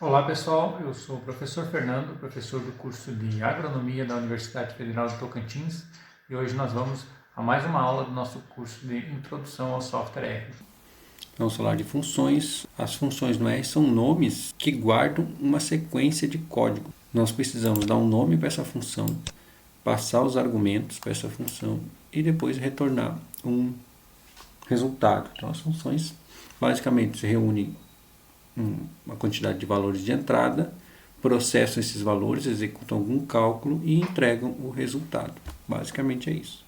Olá pessoal, eu sou o professor Fernando, professor do curso de Agronomia da Universidade Federal de Tocantins, e hoje nós vamos a mais uma aula do nosso curso de Introdução ao Software R. Vamos falar de funções. As funções no R são nomes que guardam uma sequência de código. Nós precisamos dar um nome para essa função, passar os argumentos para essa função e depois retornar um resultado. Então as funções basicamente se reúnem uma quantidade de valores de entrada, processam esses valores, executam algum cálculo e entregam o resultado. Basicamente é isso.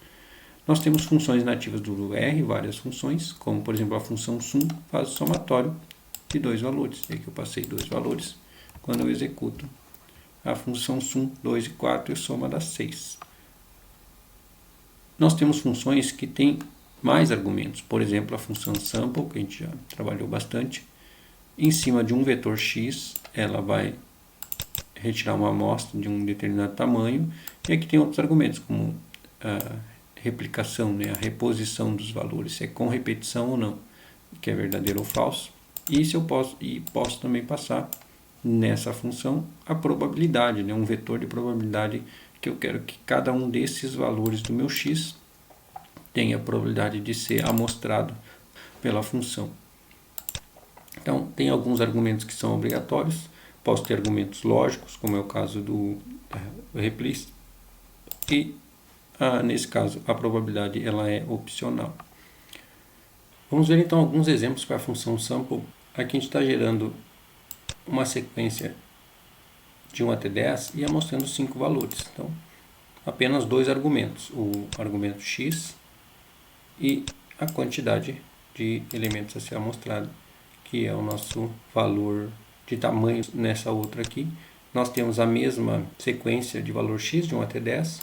Nós temos funções nativas do R, várias funções, como por exemplo a função sum faz o somatório de dois valores. E aqui eu passei dois valores. Quando eu executo a função sum 2 e 4, eu soma das 6. Nós temos funções que têm mais argumentos. Por exemplo, a função sample, que a gente já trabalhou bastante. Em cima de um vetor x, ela vai retirar uma amostra de um determinado tamanho. E aqui tem outros argumentos, como a replicação, né, a reposição dos valores, se é com repetição ou não, que é verdadeiro ou falso. E se eu posso também passar nessa função a probabilidade, né, um vetor de probabilidade que eu quero que cada um desses valores do meu x tenha a probabilidade de ser amostrado pela função. Então, tem alguns argumentos que são obrigatórios. Posso ter argumentos lógicos, como é o caso do replace, e nesse caso a probabilidade ela é opcional. Vamos ver então alguns exemplos para a função sample. Aqui a gente está gerando uma sequência de 1 até 10 e amostrando 5 valores. Então, apenas dois argumentos, o argumento x e a quantidade de elementos a ser amostrado, que é o nosso valor de tamanho nessa outra aqui. Nós temos a mesma sequência de valor x, de 1 até 10,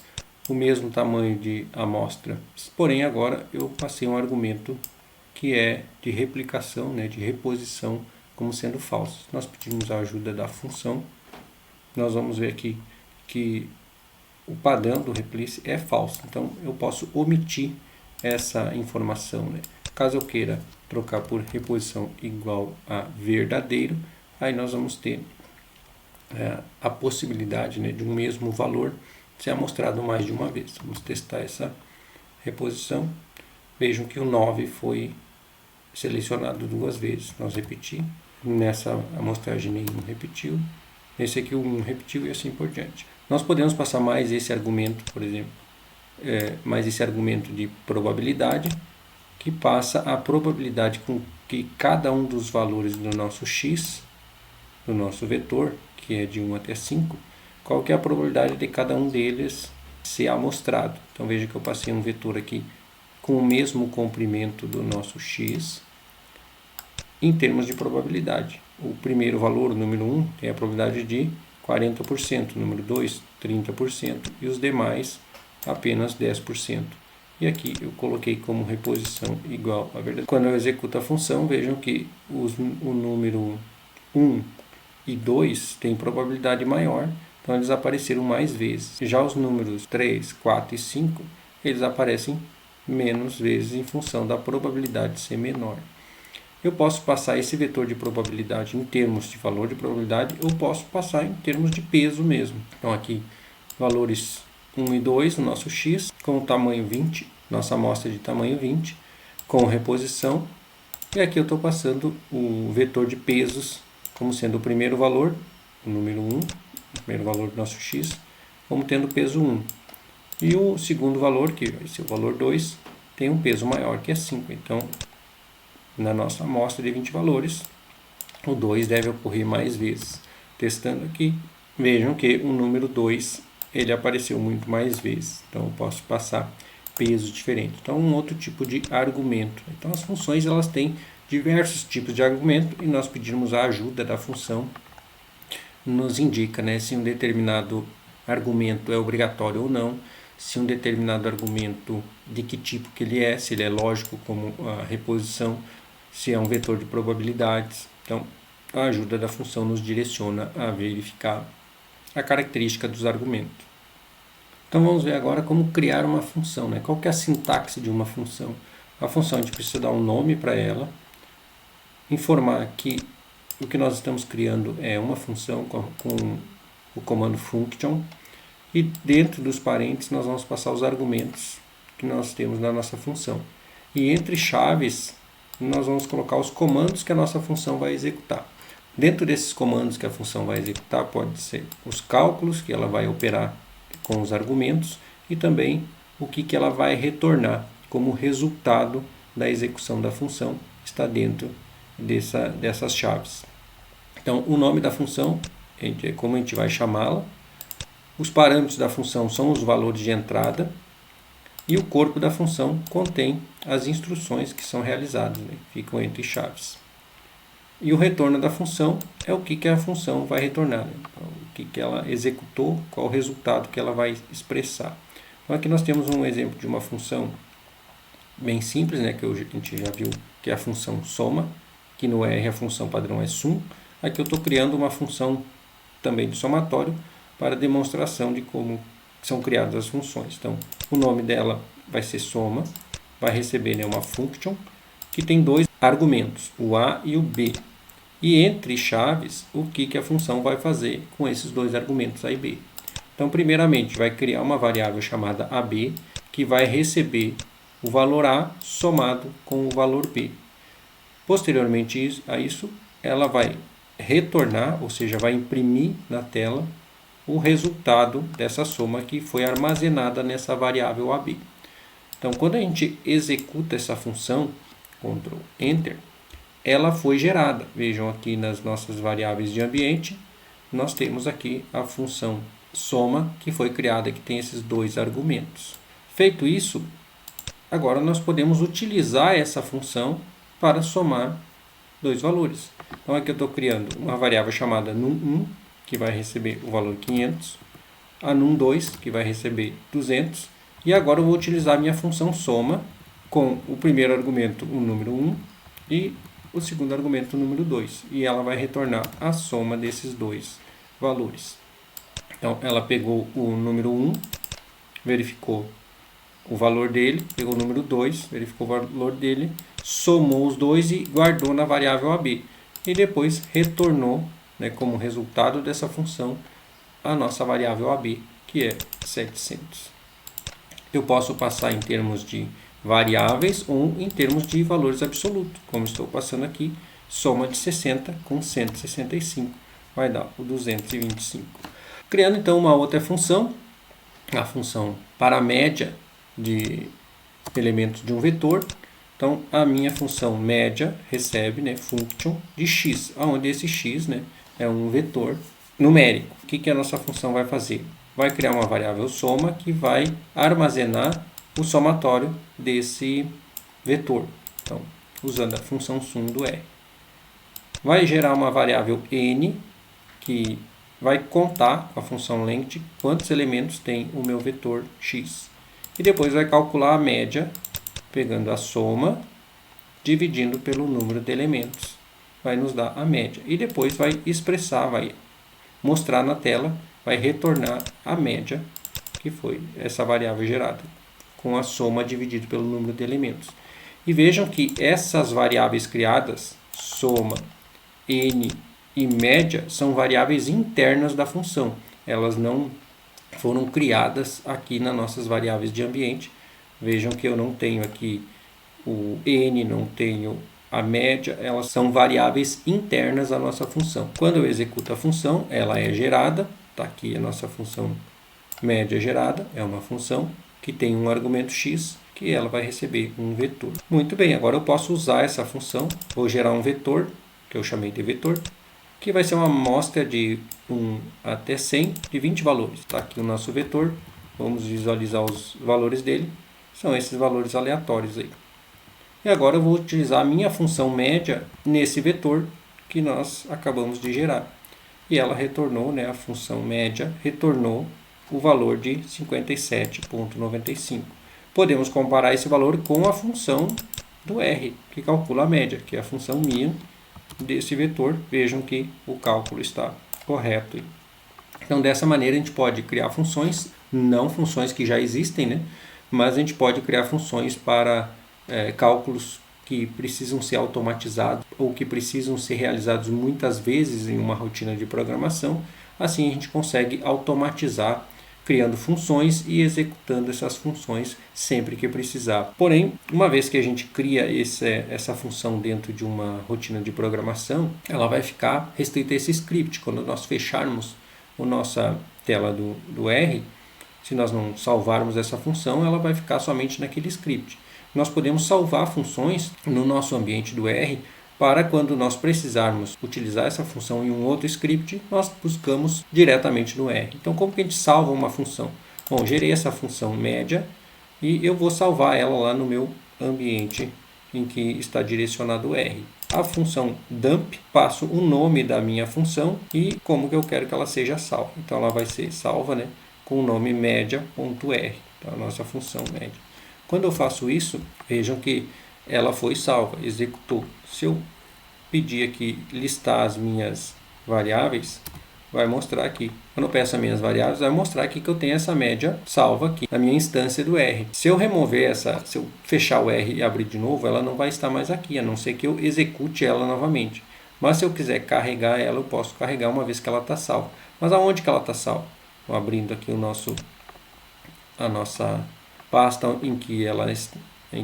o mesmo tamanho de amostra, porém agora eu passei um argumento que é de replicação, né, de reposição, como sendo falso. Nós pedimos a ajuda da função, nós vamos ver aqui que o padrão do replace é falso, então eu posso omitir essa informação, né? Caso eu queira trocar por reposição igual a verdadeiro, aí nós vamos ter a possibilidade, né, de um mesmo valor ser amostrado mais de uma vez. Vamos testar essa reposição. Vejam que o 9 foi selecionado duas vezes. Nós repetimos. Nessa amostragem nenhum repetiu. Esse aqui o 1 repetiu e assim por diante. Nós podemos passar mais esse argumento, por exemplo, mais esse argumento de probabilidade, que passa a probabilidade com que cada um dos valores do nosso x, do nosso vetor, que é de 1 até 5, qual que é a probabilidade de cada um deles ser amostrado. Então veja que eu passei um vetor aqui com o mesmo comprimento do nosso x em termos de probabilidade. O primeiro valor, o número 1, tem a probabilidade de 40%, o número 2, 30%, e os demais apenas 10%. E aqui eu coloquei como reposição igual a verdade. Quando eu executo a função, vejam que o número 1 e 2 têm probabilidade maior, então eles apareceram mais vezes. Já os números 3, 4 e 5, eles aparecem menos vezes em função da probabilidade ser menor. Eu posso passar esse vetor de probabilidade em termos de valor de probabilidade, ou posso passar em termos de peso mesmo. Então aqui, valores 1 e 2, o nosso x, com o tamanho 20, nossa amostra de tamanho 20, com reposição. E aqui eu estou passando o vetor de pesos como sendo o primeiro valor, o número 1, o primeiro valor do nosso x, como tendo peso 1. E o segundo valor, que vai ser o valor 2, tem um peso maior, que é 5. Então, na nossa amostra de 20 valores, o 2 deve ocorrer mais vezes. Testando aqui, vejam que o número 2 ele apareceu muito mais vezes. Então, eu posso passar pesos diferentes. Então, um outro tipo de argumento. Então, as funções elas têm diversos tipos de argumento e nós pedimos a ajuda da função, nos indica, né, se um determinado argumento é obrigatório ou não, se um determinado argumento de que tipo que ele é, se ele é lógico como a reposição, se é um vetor de probabilidades. Então, a ajuda da função nos direciona a verificar a característica dos argumentos. Então vamos ver agora como criar uma função, né? Qual que é a sintaxe de uma função? A função a gente precisa dar um nome para ela, informar que o que nós estamos criando é uma função com o comando function, e dentro dos parênteses nós vamos passar os argumentos que nós temos na nossa função. E entre chaves nós vamos colocar os comandos que a nossa função vai executar. Dentro desses comandos que a função vai executar, pode ser os cálculos que ela vai operar com os argumentos e também o que ela vai retornar como resultado da execução da função, está dentro dessas chaves. Então, o nome da função é como a gente vai chamá-la, os parâmetros da função são os valores de entrada e o corpo da função contém as instruções que são realizadas, né? Ficam entre chaves. E o retorno da função é o que a função vai retornar, né? O que ela executou, qual o resultado que ela vai expressar. Então aqui nós temos um exemplo de uma função bem simples, né? Que a gente já viu que é a função soma, que no R a função padrão é sum. Aqui eu estou criando uma função também de somatório para demonstração de como são criadas as funções. Então o nome dela vai ser soma, vai receber, né, uma function que tem dois argumentos, o A e o B. E entre chaves, o que a função vai fazer com esses dois argumentos A e B. Então, primeiramente, vai criar uma variável chamada AB, que vai receber o valor A somado com o valor B. Posteriormente a isso, ela vai retornar, ou seja, vai imprimir na tela o resultado dessa soma que foi armazenada nessa variável AB. Então, quando a gente executa essa função, Ctrl Enter, ela foi gerada. Vejam aqui nas nossas variáveis de ambiente, nós temos aqui a função soma que foi criada, que tem esses dois argumentos. Feito isso, agora nós podemos utilizar essa função para somar dois valores. Então aqui eu estou criando uma variável chamada num1, que vai receber o valor 500, a num2, que vai receber 200, e agora eu vou utilizar a minha função soma com o primeiro argumento, o número 1, e o segundo argumento, o número 2. E ela vai retornar a soma desses dois valores. Então, ela pegou o número 1, verificou o valor dele, pegou o número 2, verificou o valor dele, somou os dois e guardou na variável AB. E depois retornou, né, como resultado dessa função, a nossa variável AB, que é 700. Eu posso passar em termos de variáveis ou em termos de valores absolutos, como estou passando aqui, soma de 60 com 165, vai dar o 225. Criando então uma outra função, a função para a média de elementos de um vetor. Então a minha função média recebe, né, function de x, onde esse x, né, é um vetor numérico. O que a nossa função vai fazer? Vai criar uma variável soma que vai armazenar o somatório desse vetor. Então, usando a função sum do R. Vai gerar uma variável n, que vai contar com a função length quantos elementos tem o meu vetor x. E depois vai calcular a média, pegando a soma, dividindo pelo número de elementos. Vai nos dar a média. E depois vai expressar, vai mostrar na tela, vai retornar a média, que foi essa variável gerada, com a soma dividido pelo número de elementos. E vejam que essas variáveis criadas, soma, n e média, são variáveis internas da função. Elas não foram criadas aqui nas nossas variáveis de ambiente. Vejam que eu não tenho aqui o n, não tenho a média, elas são variáveis internas à nossa função. Quando eu executo a função, ela é gerada, está aqui a nossa função média gerada, é uma função que tem um argumento x, que ela vai receber um vetor. Muito bem, agora eu posso usar essa função, vou gerar um vetor, que eu chamei de vetor, que vai ser uma amostra de 1 até 100 de 20 valores. Está aqui o nosso vetor, vamos visualizar os valores dele, são esses valores aleatórios aí. E agora eu vou utilizar a minha função média nesse vetor que nós acabamos de gerar. E ela retornou, né, a função média retornou o valor de 57,95. Podemos comparar esse valor com a função do R, que calcula a média, que é a função min desse vetor. Vejam que o cálculo está correto. Então, dessa maneira, a gente pode criar funções, não funções que já existem, né? Mas a gente pode criar funções para cálculos que precisam ser automatizados ou que precisam ser realizados muitas vezes em uma rotina de programação. Assim a gente consegue automatizar, criando funções e executando essas funções sempre que precisar. Porém, uma vez que a gente cria essa função dentro de uma rotina de programação, ela vai ficar restrita a esse script. Quando nós fecharmos a nossa tela do R, se nós não salvarmos essa função, ela vai ficar somente naquele script. Nós podemos salvar funções no nosso ambiente do R para quando nós precisarmos utilizar essa função em um outro script, nós buscamos diretamente no R. Então, como que a gente salva uma função? Bom, gerei essa função média e eu vou salvar ela lá no meu ambiente em que está direcionado o R. A função dump, passo o nome da minha função e como que eu quero que ela seja salva. Então, ela vai ser salva, né, com o nome média.r, então, a nossa função média. Quando eu faço isso, vejam que ela foi salva, executou. Se eu pedir aqui listar as minhas variáveis, vai mostrar aqui. Quando eu peço as minhas variáveis, vai mostrar aqui que eu tenho essa média salva aqui na minha instância do R. Se eu remover se eu fechar o R e abrir de novo, ela não vai estar mais aqui, a não ser que eu execute ela novamente. Mas se eu quiser carregar ela, eu posso carregar uma vez que ela está salva. Mas aonde que ela está salva? Então, abrindo aqui a nossa pasta em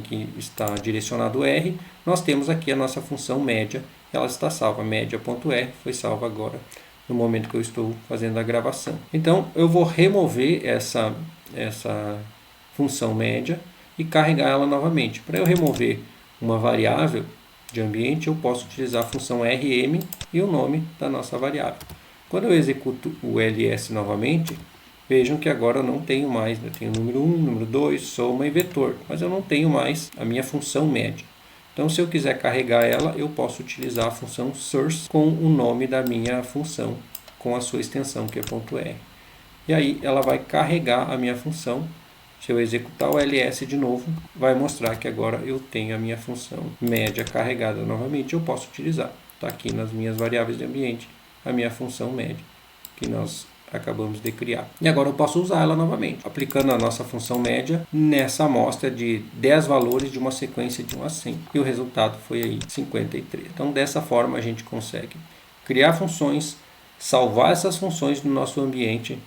que está direcionado o R, nós temos aqui a nossa função média, ela está salva, média.r, foi salva agora, no momento que eu estou fazendo a gravação. Então, eu vou remover essa função média e carregar ela novamente. Para eu remover uma variável de ambiente, eu posso utilizar a função rm e o nome da nossa variável. Quando eu executo o ls novamente, vejam que agora eu não tenho mais, eu tenho número 1, número 2, soma e vetor, mas eu não tenho mais a minha função média. Então, se eu quiser carregar ela, eu posso utilizar a função source com o nome da minha função, com a sua extensão, que é .r. E aí ela vai carregar a minha função. Se eu executar o ls de novo, vai mostrar que agora eu tenho a minha função média carregada novamente. Eu posso utilizar. Está aqui nas minhas variáveis de ambiente a minha função média, que nós acabamos de criar. E agora eu posso usar ela novamente, aplicando a nossa função média nessa amostra de 10 valores de uma sequência de 1 a 100. E o resultado foi aí 53. Então, dessa forma, a gente consegue criar funções, salvar essas funções no nosso ambiente,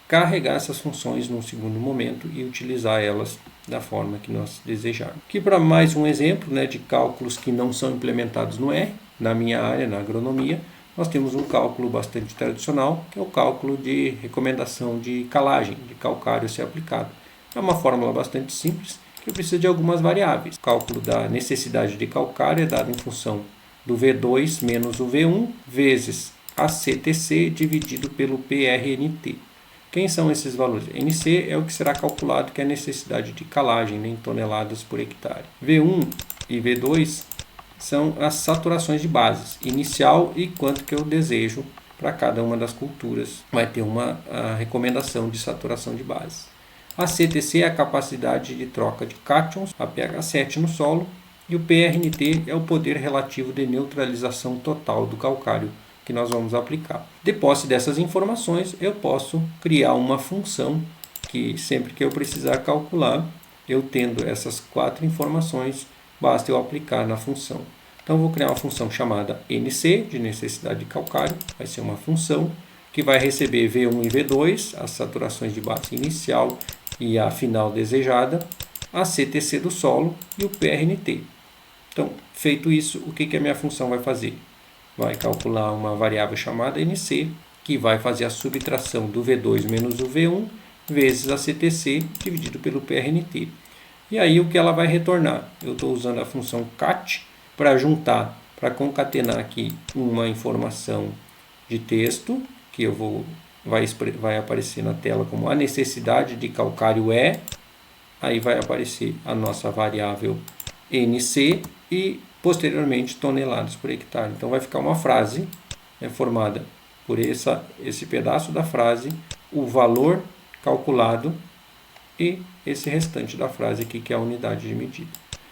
carregar essas funções num segundo momento e utilizar elas da forma que nós desejarmos. Aqui para mais um exemplo, né, de cálculos que não são implementados no R, na minha área, na agronomia, nós temos um cálculo bastante tradicional, que é o cálculo de recomendação de calagem, de calcário ser aplicado. É uma fórmula bastante simples, que precisa de algumas variáveis. O cálculo da necessidade de calcário é dado em função do V2 menos o V1 vezes a CTC dividido pelo PRNT. Quem são esses valores? NC é o que será calculado, que é a necessidade de calagem, em toneladas por hectare. V1 e V2 são as saturações de bases, inicial e quanto que eu desejo para cada uma das culturas. Vai ter a recomendação de saturação de bases. A CTC é a capacidade de troca de cátions, a pH 7 no solo, e o PRNT é o poder relativo de neutralização total do calcário que nós vamos aplicar. De posse dessas informações, eu posso criar uma função que sempre que eu precisar calcular, eu tendo essas 4 informações, basta eu aplicar na função. Então, eu vou criar uma função chamada NC, de necessidade de calcário. Vai ser uma função que vai receber V1 e V2, as saturações de base inicial e a final desejada, a CTC do solo e o PRNT. Então, feito isso, o que a minha função vai fazer? Vai calcular uma variável chamada NC, que vai fazer a subtração do V2 menos o V1 vezes a CTC dividido pelo PRNT. E aí o que ela vai retornar? Eu estou usando a função cat para juntar, para concatenar aqui uma informação de texto, que vai aparecer na tela como a necessidade de calcário é, aí vai aparecer a nossa variável NC e posteriormente toneladas por hectare. Então vai ficar uma frase formada por esse pedaço da frase, o valor calculado e esse restante da frase aqui, que é a unidade de medida.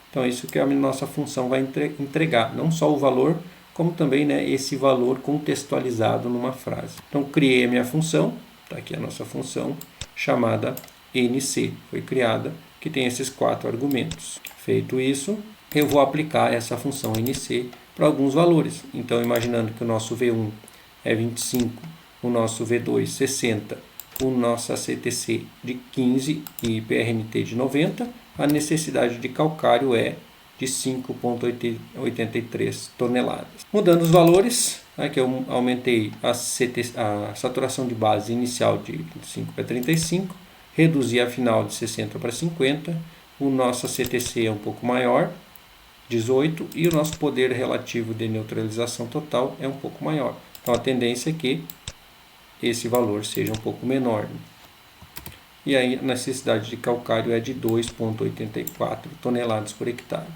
Então, é isso que a nossa função vai entregar, não só o valor, como também, né, esse valor contextualizado numa frase. Então, criei a minha função, está aqui a nossa função, chamada NC, foi criada, que tem esses 4 argumentos. Feito isso, eu vou aplicar essa função NC para alguns valores. Então, imaginando que o nosso V1 é 25, o nosso V2 60, o nosso CTC de 15 e PRNT de 90, a necessidade de calcário é de 5,83 toneladas. Mudando os valores, aqui eu aumentei a saturação de base inicial de 25 para 35, reduzi a final de 60 para 50, o nosso CTC é um pouco maior, 18, e o nosso poder relativo de neutralização total é um pouco maior. Então a tendência é que esse valor seja um pouco menor. E aí a necessidade de calcário é de 2,84 toneladas por hectare.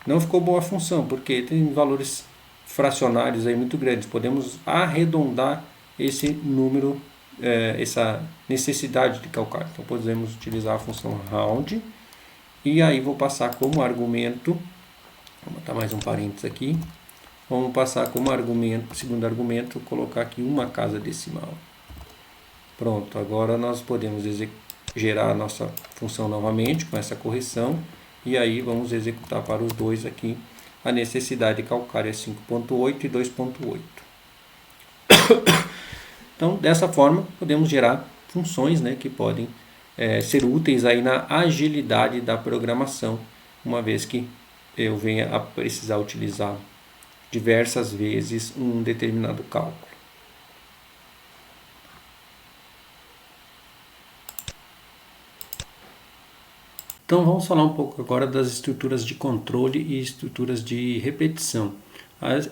Não ficou boa a função, porque tem valores fracionários aí muito grandes. Podemos arredondar esse número, essa necessidade de calcário. Então podemos utilizar a função round. E aí vou passar como argumento, vou botar mais um parênteses aqui. Vamos passar como argumento, segundo argumento, colocar aqui uma casa decimal. Pronto, agora nós podemos gerar a nossa função novamente com essa correção. E aí vamos executar para os dois aqui. A necessidade de calcário é 5,8 e 2,8. Então, dessa forma, podemos gerar funções, né, que podem ser úteis aí na agilidade da programação, uma vez que eu venha a precisar utilizar diversas vezes um determinado cálculo. Então vamos falar um pouco agora das estruturas de controle e estruturas de repetição.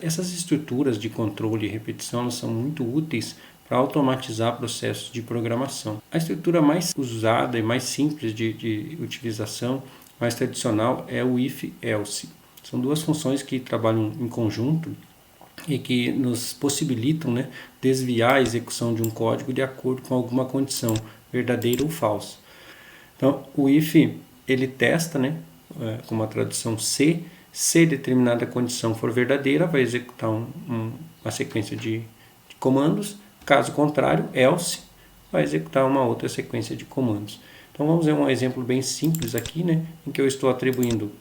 Essas estruturas de controle e repetição elas são muito úteis para automatizar processos de programação. A estrutura mais usada e mais simples de utilização, mais tradicional, é o if-else. São duas funções que trabalham em conjunto e que nos possibilitam, né, desviar a execução de um código de acordo com alguma condição, verdadeira ou falsa. Então, o if ele testa, né, com uma tradução se determinada condição for verdadeira, vai executar uma sequência de comandos. Caso contrário, else, vai executar uma outra sequência de comandos. Então vamos ver um exemplo bem simples aqui, né, em que eu estou atribuindo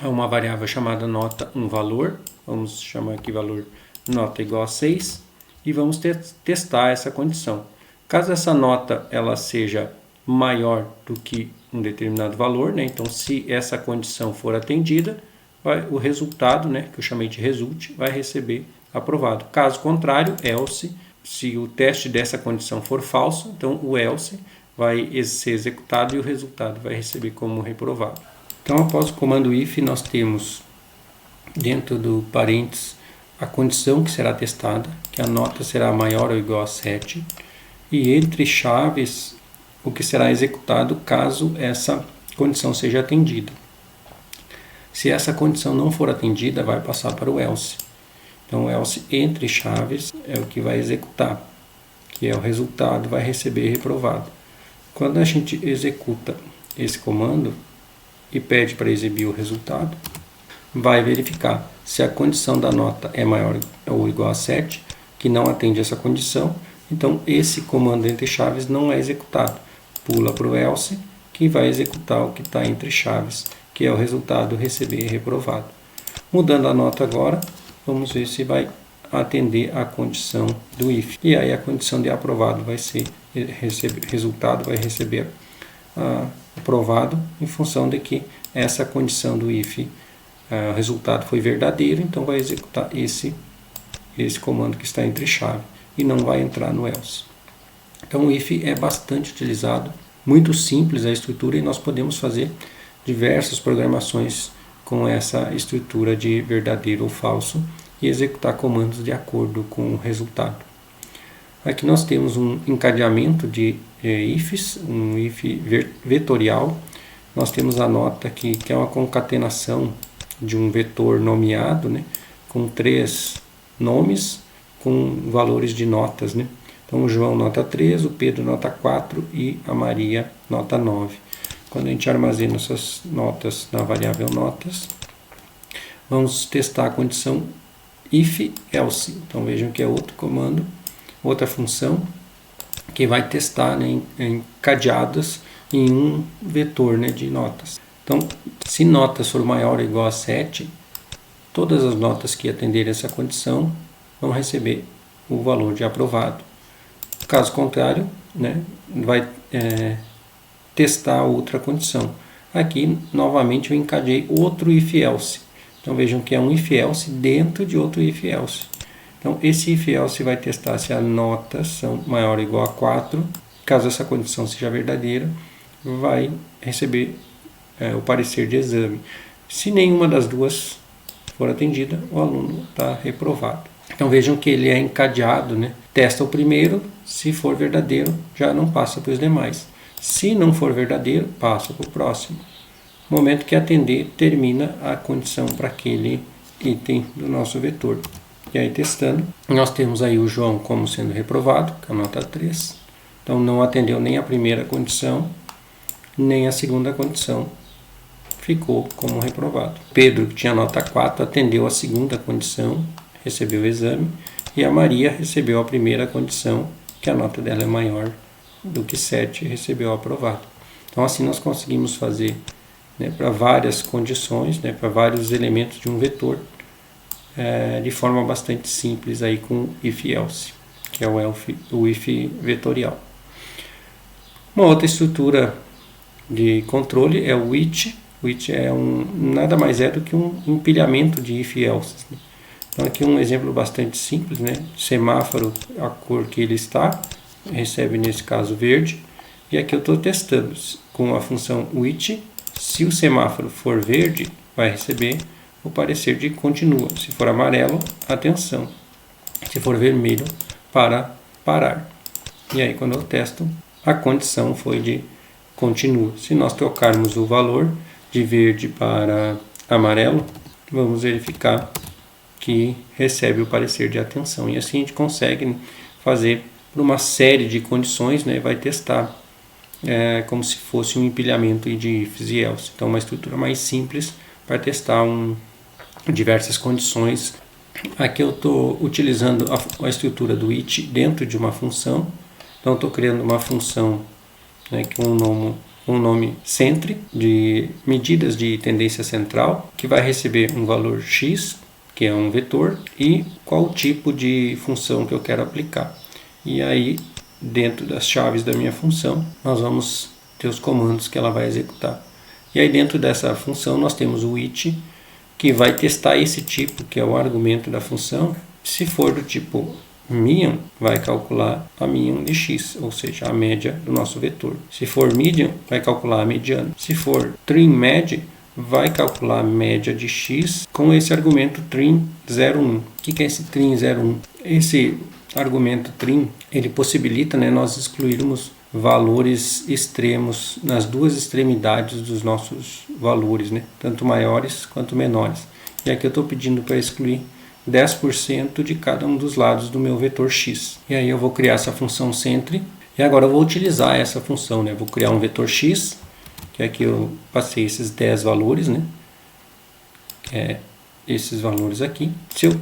a uma variável chamada nota um valor. Vamos chamar aqui valor nota igual a 6 e vamos testar essa condição. Caso essa nota ela seja maior do que um determinado valor, né, então se essa condição for atendida, o resultado, né, que eu chamei de result, vai receber aprovado. Caso contrário, else, se o teste dessa condição for falso, então o else vai ser executado e o resultado vai receber como reprovado. Então, após o comando if, nós temos dentro do parênteses a condição que será testada, que a nota será maior ou igual a 7, e entre chaves o que será executado caso essa condição seja atendida. Se essa condição não for atendida, vai passar para o else. Então, o else entre chaves é o que vai executar, que é o resultado, vai receber reprovado. Quando a gente executa esse comando e pede para exibir o resultado, vai verificar se a condição da nota é maior ou igual a 7, que não atende essa condição, então esse comando entre chaves não é executado. Pula para o else, que vai executar o que está entre chaves, que é o resultado receber reprovado. Mudando a nota agora, vamos ver se vai atender a condição do if. E aí a condição de aprovado vai ser, resultado vai receber aprovado em função de que essa condição do if, o resultado foi verdadeiro, então vai executar esse comando que está entre chave e não vai entrar no else. Então o if é bastante utilizado, muito simples a estrutura e nós podemos fazer diversas programações com essa estrutura de verdadeiro ou falso e executar comandos de acordo com o resultado. Aqui nós temos um encadeamento de ifs, um if vetorial. Nós temos a nota aqui, que é uma concatenação de um vetor nomeado, né, com 3 nomes com valores de notas, né? Então o João nota 3, o Pedro nota 4 e a Maria nota 9. Quando a gente armazena essas notas na variável notas, vamos testar a condição if-else. Então vejam que é outro comando, outra função, que vai testar, né, encadeadas em um vetor, né, de notas. Então, se notas for maior ou igual a 7, todas as notas que atenderem essa condição vão receber o valor de aprovado. Caso contrário, né, vai testar outra condição. Aqui, novamente, eu encadeei outro if-else. Então, vejam que é um if-else dentro de outro if-else. Então, esse if-else vai testar se as notas são maior ou igual a 4. Caso essa condição seja verdadeira, vai receber o parecer de exame. Se nenhuma das duas for atendida, o aluno está reprovado. Então, vejam que ele é encadeado, né? Testa o primeiro, se for verdadeiro, já não passa para os demais. Se não for verdadeiro, passa para o próximo. No momento que atender, termina a condição para aquele item do nosso vetor. E aí, testando, nós temos aí o João como sendo reprovado, com a nota 3. Então, não atendeu nem a primeira condição, nem a segunda condição. Ficou como reprovado. Pedro, que tinha nota 4, atendeu a segunda condição, recebeu o exame. E a Maria recebeu a primeira condição, que a nota dela é maior do que 7, recebeu aprovado. Então, assim nós conseguimos fazer, né, para várias condições, né, para vários elementos de um vetor, de forma bastante simples aí com if-else, que é o if vetorial. Uma outra estrutura de controle é o which. Which é nada mais é do que um empilhamento de if-else. Então, aqui um exemplo bastante simples, né? Semáforo, a cor que ele está, recebe nesse caso verde. E aqui eu estou testando com a função which. Se o semáforo for verde, vai receber o parecer de continua. Se for amarelo, atenção. Se for vermelho, para parar. E aí, quando eu testo, a condição foi de continua. Se nós trocarmos o valor de verde para amarelo, vamos verificar que recebe o parecer de atenção. E assim a gente consegue fazer por uma série de condições, né? Vai testar como se fosse um empilhamento de ifs e else. Então, uma estrutura mais simples para testar diversas condições. Aqui eu estou utilizando a estrutura do it dentro de uma função. Então, estou criando uma função, né, com um nome centre, de medidas de tendência central, que vai receber um valor x, que é um vetor, e qual tipo de função que eu quero aplicar. E aí, dentro das chaves da minha função, nós vamos ter os comandos que ela vai executar. E aí, dentro dessa função, nós temos o it, que vai testar esse tipo, que é o argumento da função. Se for do tipo median, vai calcular a median de x, ou seja, a média do nosso vetor. Se for median, vai calcular a mediana. Se for trim_med, vai calcular a média de x com esse argumento trim01. O que é esse trim01? Esse argumento trim, ele possibilita, né, nós excluirmos valores extremos nas duas extremidades dos nossos valores, né, tanto maiores quanto menores. E aqui eu estou pedindo para excluir 10% de cada um dos lados do meu vetor x. E aí eu vou criar essa função centre. E agora eu vou utilizar essa função, né? Vou criar um vetor x, que aqui eu passei esses 10 valores, né? Que é esses valores aqui. Se eu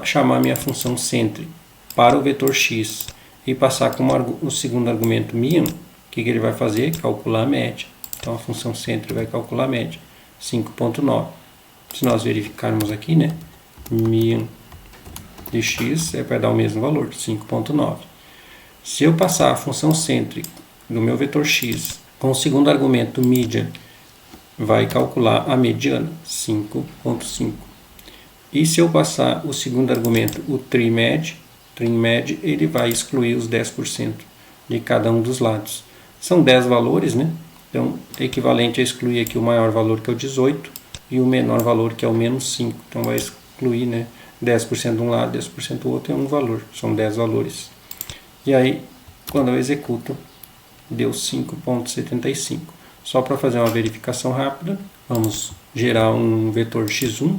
chamar minha função centre para o vetor x e passar como o segundo argumento median, o que ele vai fazer? Calcular a média. Então a função centre vai calcular a média, 5.9. Se nós verificarmos aqui, né? Median de x vai dar o mesmo valor, 5.9. Se eu passar a função centre do meu vetor x com o segundo argumento median, vai calcular a mediana, 5.5. E se eu passar o segundo argumento, o trim_med, ele vai excluir os 10% de cada um dos lados. São 10 valores, né? Então, é equivalente a excluir aqui o maior valor, que é o 18, e o menor valor, que é o menos 5. Então, vai excluir, né, 10% de um lado, 10% do outro, é um valor. São 10 valores. E aí, quando eu executo, deu 5.75. Só para fazer uma verificação rápida, vamos gerar um vetor x1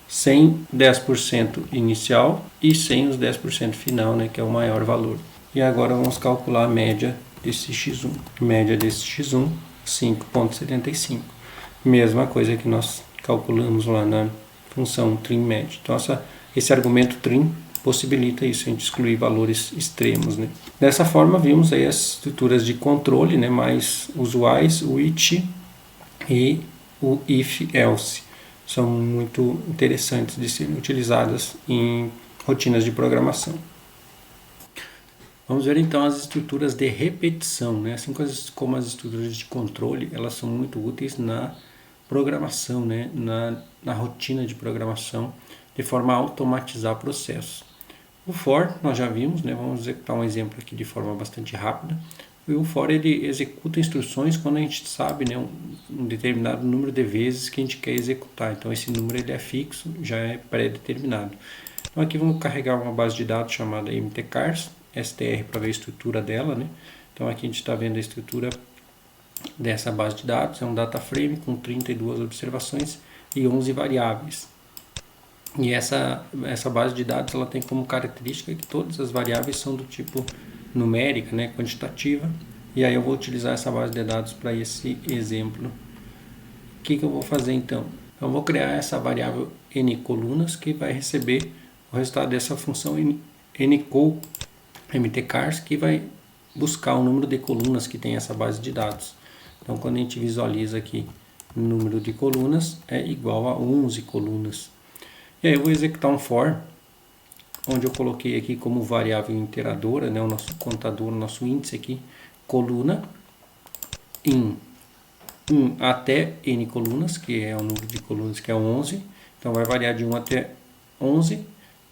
sem 10% inicial e sem os 10% final, né, que é o maior valor. E agora vamos calcular a média desse x1. Média desse x1, 5.75. Mesma coisa que nós calculamos lá na função trim_med. Então, esse argumento trim possibilita isso, a gente excluir valores extremos, né? Dessa forma, vimos aí as estruturas de controle, né, mais usuais, o it e o if, else. São muito interessantes de serem utilizadas em rotinas de programação. Vamos ver então as estruturas de repetição, né? Assim como as estruturas de controle, elas são muito úteis na programação, né? na rotina de programação, de forma a automatizar processos. O for, nós já vimos, né? Vamos executar um exemplo aqui de forma bastante rápida. E o for, ele executa instruções quando a gente sabe, né, um determinado número de vezes que a gente quer executar. Então esse número ele é fixo, já é pré-determinado. Então aqui vamos carregar uma base de dados chamada mtcars, str para ver a estrutura dela, né? Então aqui a gente está vendo a estrutura dessa base de dados, é um data frame com 32 observações e 11 variáveis. E essa base de dados ela tem como característica que todas as variáveis são do tipo numérica, né, quantitativa. E aí eu vou utilizar essa base de dados para esse exemplo. O que eu vou fazer então? Eu vou criar essa variável ncolunas que vai receber o resultado dessa função ncol mtcars, que vai buscar o número de colunas que tem essa base de dados. Então quando a gente visualiza aqui o número de colunas é igual a 11 colunas. E aí eu vou executar um for, onde eu coloquei aqui como variável interadora, né, o nosso contador, o nosso índice aqui, coluna, em 1 até n colunas, que é o número de colunas que é 11. Então vai variar de 1 até 11,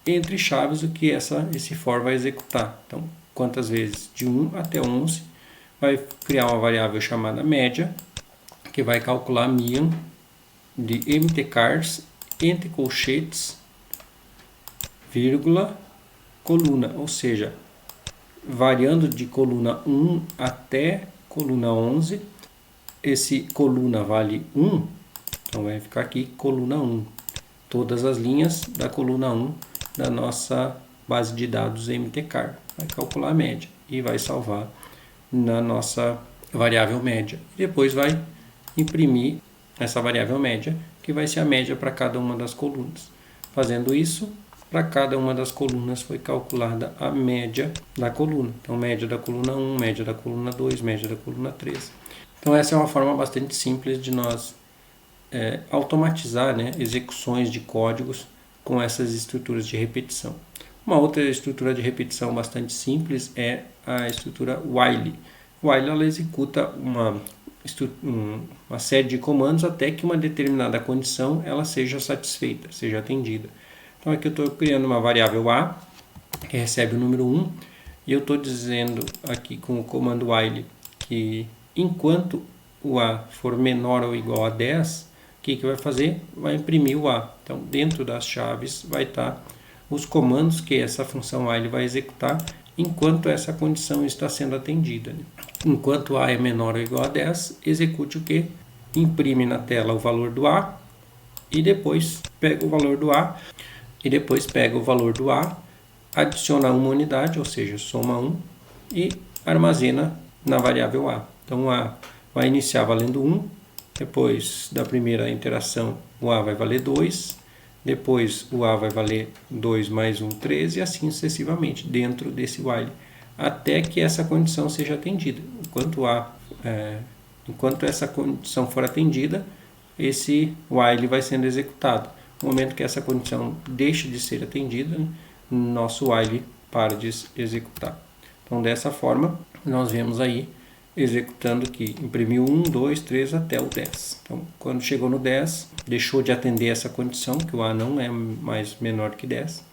entre chaves o que esse for vai executar. Então, quantas vezes? De 1 até 11, vai criar uma variável chamada média, que vai calcular a mean de mtcars entre colchetes, vírgula, coluna, ou seja, variando de coluna 1 até coluna 11, esse coluna vale 1, então vai ficar aqui coluna 1. Todas as linhas da coluna 1 da nossa base de dados mtcar. Vai calcular a média e vai salvar na nossa variável média. Depois vai imprimir essa variável média, que vai ser a média para cada uma das colunas. Fazendo isso, para cada uma das colunas foi calculada a média da coluna. Então, média da coluna 1, média da coluna 2, média da coluna 3. Então, essa é uma forma bastante simples de nós automatizar, né, execuções de códigos com essas estruturas de repetição. Uma outra estrutura de repetição bastante simples é a estrutura while. While ela executa uma série de comandos até que uma determinada condição ela seja satisfeita, seja atendida. Então aqui eu estou criando uma variável a, que recebe o número 1, e eu estou dizendo aqui com o comando while que enquanto o a for menor ou igual a 10, o que vai fazer? Vai imprimir o a. Então dentro das chaves vai estar os comandos que essa função while vai executar enquanto essa condição está sendo atendida. Enquanto a é menor ou igual a 10, execute o que? Imprime na tela o valor do a e depois pega o valor do a adiciona uma unidade, ou seja, soma 1 e armazena na variável a. Então a vai iniciar valendo 1, depois da primeira interação o a vai valer 2, depois o a vai valer 2 mais 1, 3 e assim sucessivamente dentro desse while, até que essa condição seja atendida. Enquanto essa condição for atendida, esse while vai sendo executado. No momento que essa condição deixa de ser atendida, nosso while para de executar. Então dessa forma, nós vemos aí executando que imprimiu 1, 2, 3 até o 10. Então, quando chegou no 10, deixou de atender essa condição, que o a não é mais menor que 10,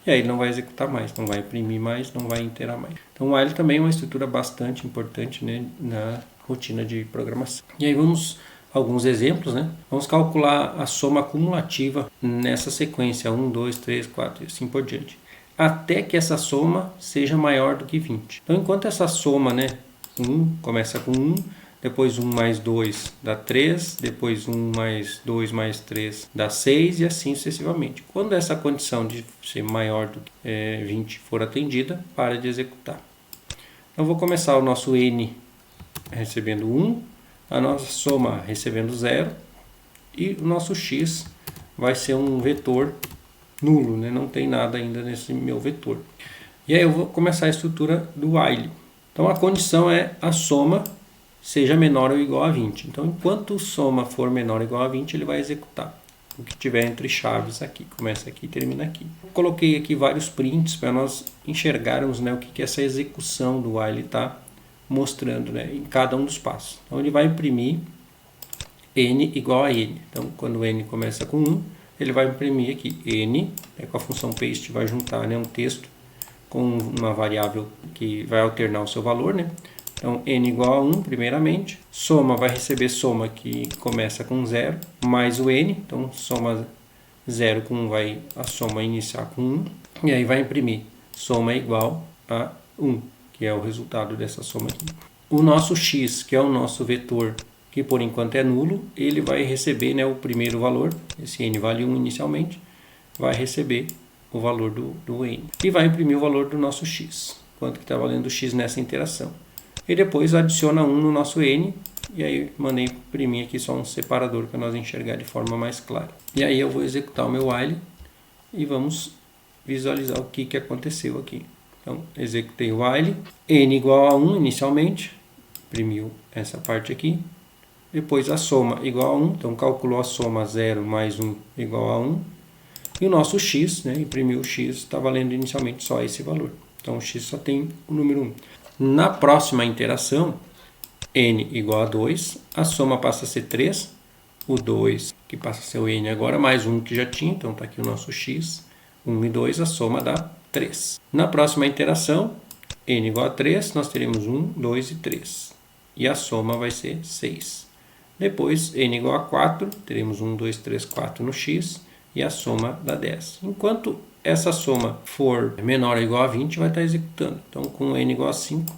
e aí ele não vai executar mais, não vai imprimir mais, não vai iterar mais. Então, o while também é uma estrutura bastante importante, né, na rotina de programação. E aí vamos alguns exemplos, né? Vamos calcular a soma acumulativa nessa sequência 1, 2, 3, 4 e assim por diante, até que essa soma seja maior do que 20. Então, enquanto essa soma, né, 1 começa com 1, depois 1 mais 2 dá 3, depois 1 mais 2 mais 3 dá 6 e assim sucessivamente. Quando essa condição de ser maior do que 20 for atendida, para de executar. Então, vou começar o nosso n recebendo 1, a nossa soma recebendo 0 e o nosso x vai ser um vetor nulo, né? Não tem nada ainda nesse meu vetor. E aí eu vou começar a estrutura do while. Então a condição é a soma seja menor ou igual a 20. Então, enquanto soma for menor ou igual a 20, ele vai executar o que tiver entre chaves aqui. Começa aqui e termina aqui. Eu coloquei aqui vários prints para nós enxergarmos, né, o que essa execução do while está mostrando, né, em cada um dos passos. Então, ele vai imprimir n igual a n. Então, quando n começa com 1, ele vai imprimir aqui n, né, com a função paste vai juntar, né, um texto com uma variável que vai alternar o seu valor, né? Então, n igual a 1, primeiramente. Soma vai receber soma que começa com 0, mais o n. Então, soma 0 com 1 vai a soma iniciar com 1. E aí vai imprimir soma igual a 1, que é o resultado dessa soma aqui. O nosso x, que é o nosso vetor, que por enquanto é nulo, ele vai receber, né, o primeiro valor. Esse n vale 1 inicialmente. Vai receber o valor do n. E vai imprimir o valor do nosso x. Quanto que está valendo o x nessa interação. E depois adiciona 1 no nosso n, e aí mandei imprimir aqui só um separador para nós enxergar de forma mais clara. E aí eu vou executar o meu while e vamos visualizar o que aconteceu aqui. Então, executei o while, n igual a 1 inicialmente, imprimiu essa parte aqui. Depois a soma igual a 1, então calculou a soma 0 mais 1 igual a 1. E o nosso x, né, imprimiu o x, está valendo inicialmente só esse valor. Então o x só tem o número 1. Na próxima interação, n igual a 2, a soma passa a ser 3, o 2 que passa a ser o n agora, mais 1 que já tinha, então está aqui o nosso x, 1 e 2, a soma dá 3. Na próxima interação, n igual a 3, nós teremos 1, 2 e 3, e a soma vai ser 6. Depois, n igual a 4, teremos 1, 2, 3, 4 no x, e a soma dá 10. Enquanto essa soma for menor ou igual a 20, vai estar executando. Então, com n igual a 5,